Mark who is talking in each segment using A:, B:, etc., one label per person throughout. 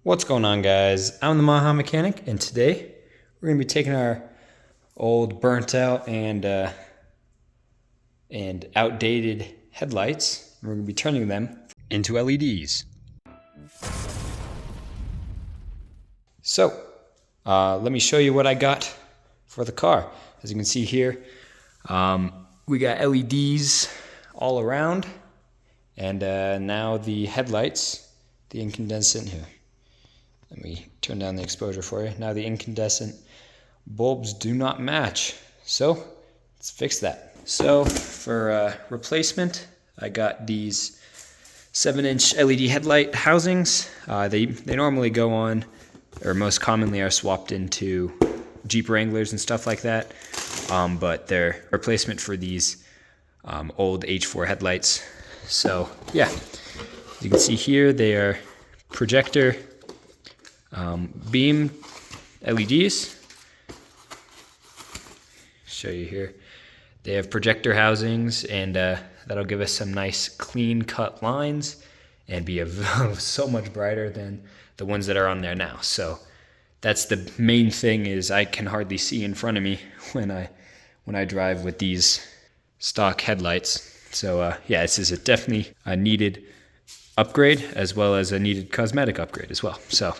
A: What's going on, guys? I'm the Maha Mechanic, and today we're going to be taking our old burnt out and outdated headlights, and we're going to be turning them into LEDs. So, let me show you what I got for the car. As you can see here, we got LEDs all around, and now the headlights, the incandescent here. Let me turn down the exposure for you. Now the incandescent bulbs do not match. So let's fix that. So for replacement, I got these 7-inch LED headlight housings. They normally go on, or most commonly are swapped into Jeep Wranglers and stuff like that. But they're replacement for these old H4 headlights. So yeah, as you can see here, they are projector beam LEDs. Show you here. They have projector housings, and that'll give us some nice clean cut lines and be so much brighter than the ones that are on there now. So that's the main thing, is I can hardly see in front of me when I drive with these stock headlights. So yeah, this is definitely a needed upgrade, as well as a needed cosmetic upgrade as well. So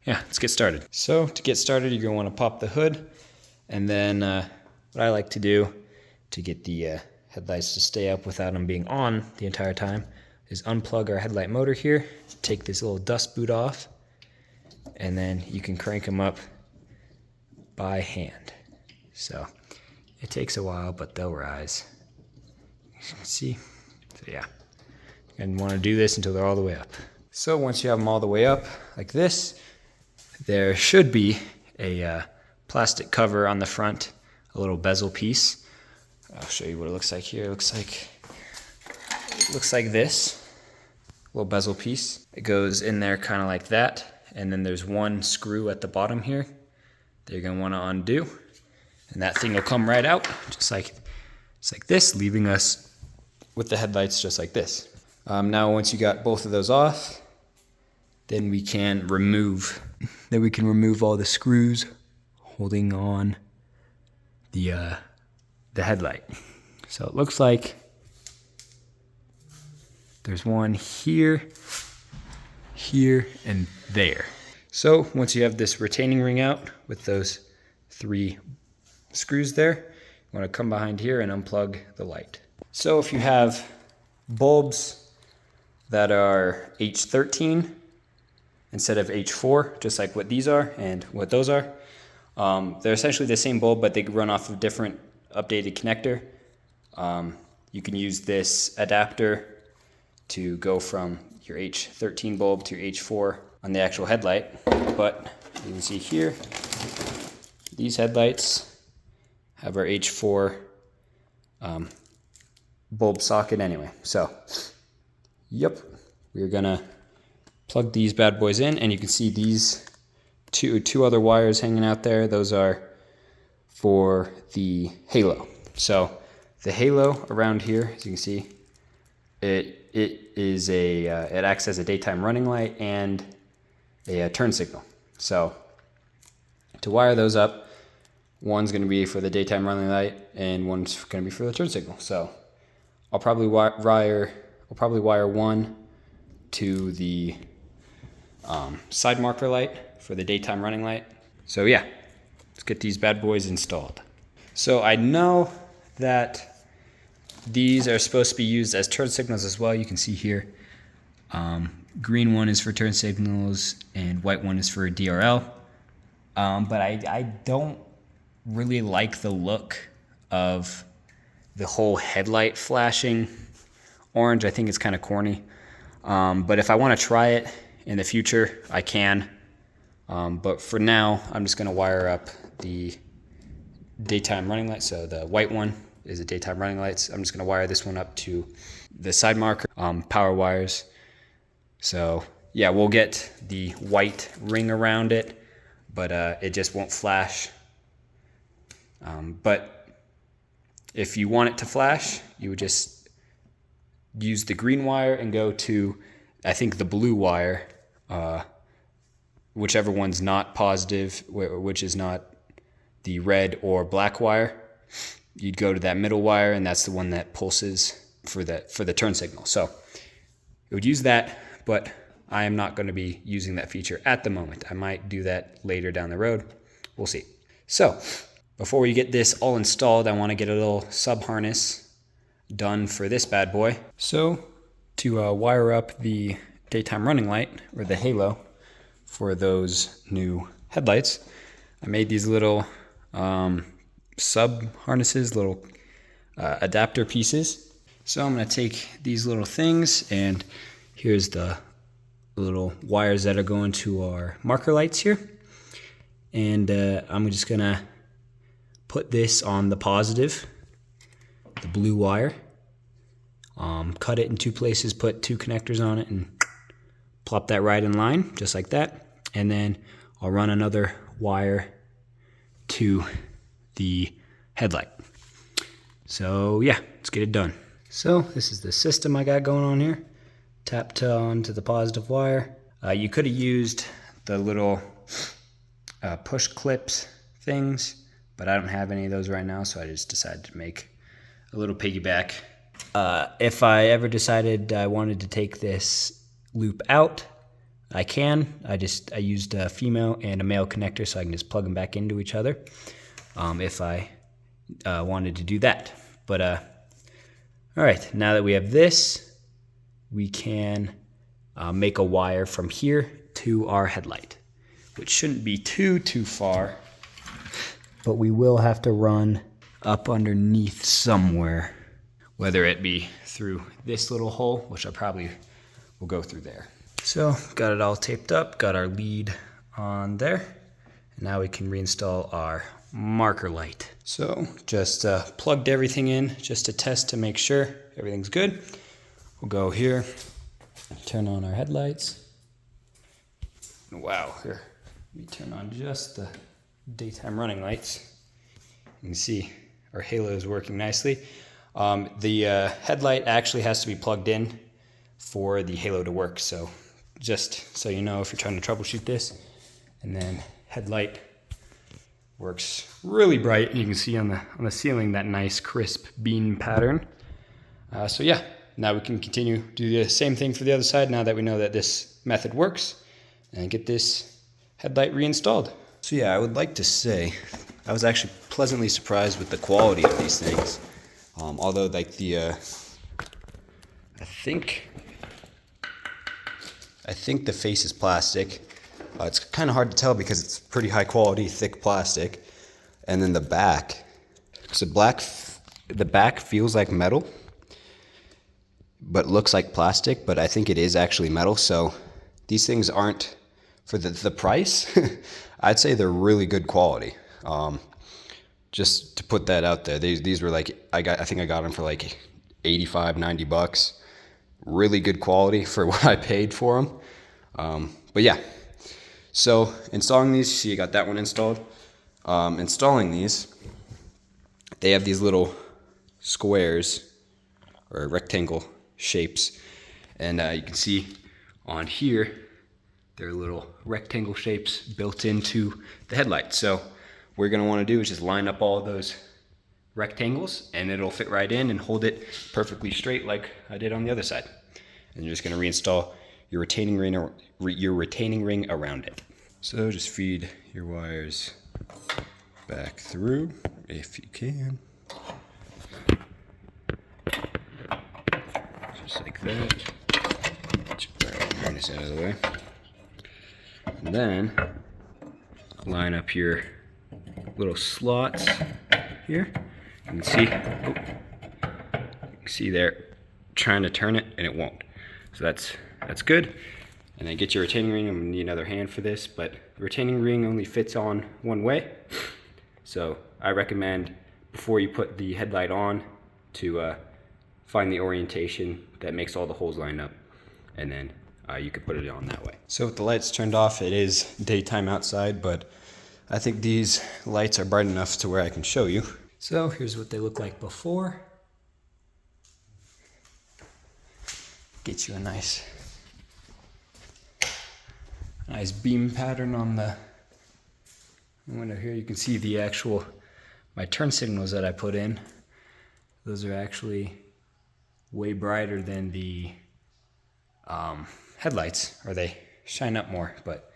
A: yeah, let's get started. So to get started, you're going to want to pop the hood, and then what I like to do to get the headlights to stay up without them being on the entire time is unplug our headlight motor here, take this little dust boot off, and then you can crank them up by hand. So it takes a while, but they'll rise. You can see. So yeah, and want to do this until they're all the way up. So once you have them all the way up like this, there should be a plastic cover on the front, a little bezel piece. I'll show you what it looks like here. It looks like this little bezel piece. It goes in there kind of like that, and then there's one screw at the bottom here that you're going to want to undo, and that thing will come right out just like this, leaving us with the headlights just like this. Now once you got both of those off, then we can remove all the screws holding on the headlight. So it looks like there's one here, and there. So once you have this retaining ring out with those 3 screws there, you want to come behind here and unplug the light. So if you have bulbs that are H13 instead of H4, just like what these are and what those are, they're essentially the same bulb, but they run off of different updated connector. You can use this adapter to go from your H13 bulb to your H4 on the actual headlight. But you can see here, these headlights have our H4 bulb socket anyway. So, yep, we're gonna plug these bad boys in, and you can see these two other wires hanging out there. Those are for the halo. So the halo around here, as you can see, it acts as a daytime running light and a turn signal. So to wire those up, one's going to be for the daytime running light and one's going to be for the turn signal. So I'll probably wire one to the side marker light for the daytime running light. So yeah, let's get these bad boys installed. So I know that these are supposed to be used as turn signals as well. You can see here, green one is for turn signals and white one is for DRL. But I don't really like the look of the whole headlight flashing orange. I think it's kind of corny. But if I want to try it in the future, I can. But for now, I'm just going to wire up the daytime running light. So the white one is the daytime running lights. I'm just going to wire this one up to the side marker, power wires. So yeah, we'll get the white ring around it, but it just won't flash. But if you want it to flash, you would just use the green wire and go to, I think, the blue wire whichever one's not positive, which is not the red or black wire, you'd go to that middle wire, and that's the one that pulses for the turn signal. So it would use that, but I am not going to be using that feature at the moment. I might do that later down the road. We'll see. So before we get this all installed, I want to get a little sub harness done for this bad boy. So to wire up the daytime running light, or the halo, for those new headlights, I made these little sub harnesses, little adapter pieces. So I'm going to take these little things, and here's the little wires that are going to our marker lights here. And I'm just going to put this on the positive, the blue wire, cut it in two places, put two connectors on it, and plop that right in line, just like that. And then I'll run another wire to the headlight. So yeah, let's get it done. So this is the system I got going on here. Tapped onto the positive wire. You could have used the little push clips things, but I don't have any of those right now, so I just decided to make a little piggyback. If I ever decided I wanted to take this loop out, I can. I used a female and a male connector, so I can just plug them back into each other if I wanted to do that. But all right, now that we have this, we can make a wire from here to our headlight, which shouldn't be too far, but we will have to run up underneath somewhere, whether it be through this little hole, which I probably will go through there. So got it all taped up, got our lead on there, and now we can reinstall our marker light. So just plugged everything in just to test to make sure everything's good. We'll go here, turn on our headlights. Wow, here, let me turn on just the daytime running lights. You can see our halo is working nicely. The headlight actually has to be plugged in for the halo to work. So just so you know, if you're trying to troubleshoot this, and then headlight works really bright. You can see on the ceiling that nice crisp beam pattern. So yeah, now we can continue do the same thing for the other side now that we know that this method works, and get this headlight reinstalled. So yeah, I would like to say I was actually pleasantly surprised with the quality of these things. Although like I think the face is plastic. It's kind of hard to tell because it's pretty high quality, thick plastic. And then the back, so the back feels like metal, but looks like plastic, but I think it is actually metal. So these things aren't, for the price, I'd say they're really good quality. Just to put that out there, these were like, I think I got them for like 85, 90 bucks. Really good quality for what I paid for them. But yeah, so installing these, see, you got that one installed. Installing these, they have these little squares or rectangle shapes, and you can see on here, they're little rectangle shapes built into the headlight. So what we're gonna wanna do is just line up all of those rectangles, and it'll fit right in and hold it perfectly straight like I did on the other side. And you're just gonna reinstall your retaining ring around it. So just feed your wires back through if you can. Just like that. Get this out of the way. And then line up your little slots here. You can see there, trying to turn it and it won't. So that's good. And then get your retaining ring. I'm gonna need another hand for this, but the retaining ring only fits on one way. So I recommend before you put the headlight on to find the orientation that makes all the holes line up, and then you can put it on that way. So with the lights turned off, it is daytime outside, but I think these lights are bright enough to where I can show you. So here's what they look like before. Get you a nice Nice beam pattern on the window here. You can see the actual, my turn signals that I put in. Those are actually way brighter than the headlights, or they shine up more, but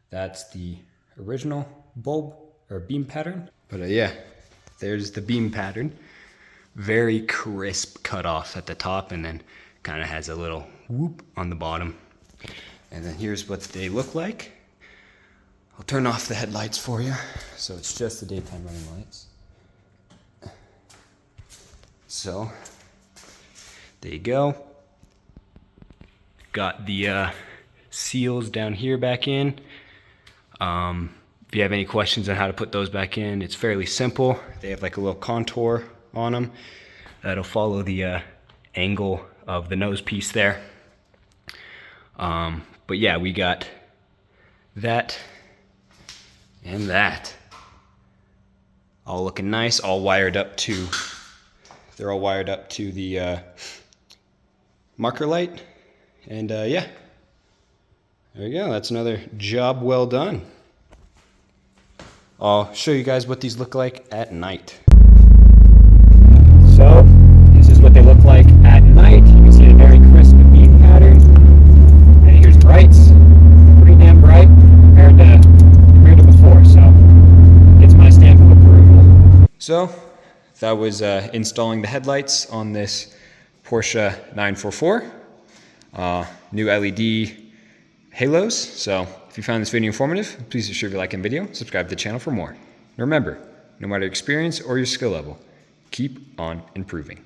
A: that's the original bulb or beam pattern. But yeah, there's the beam pattern. Very crisp cutoff at the top, and then kind of has a little whoop on the bottom. And then here's what they look like. I'll turn off the headlights for you. So it's just the daytime running lights. So there you go. Got the seals down here back in. If you have any questions on how to put those back in, it's fairly simple. They have like a little contour on them that'll follow the angle of the nose piece there. But yeah, we got that and that all looking nice, all wired up to, they're all wired up to the marker light. And yeah, there you go. That's another job well done. I'll show you guys what these look like at night. So this is what they look like at night. You can see a very crisp beam pattern. And here's brights, pretty damn bright compared to before. So gets my stamp of approval. So that was installing the headlights on this Porsche 944. New LED halos. So if you found this video informative, please be sure to like and video, subscribe to the channel for more. And remember, no matter your experience or your skill level, keep on improving.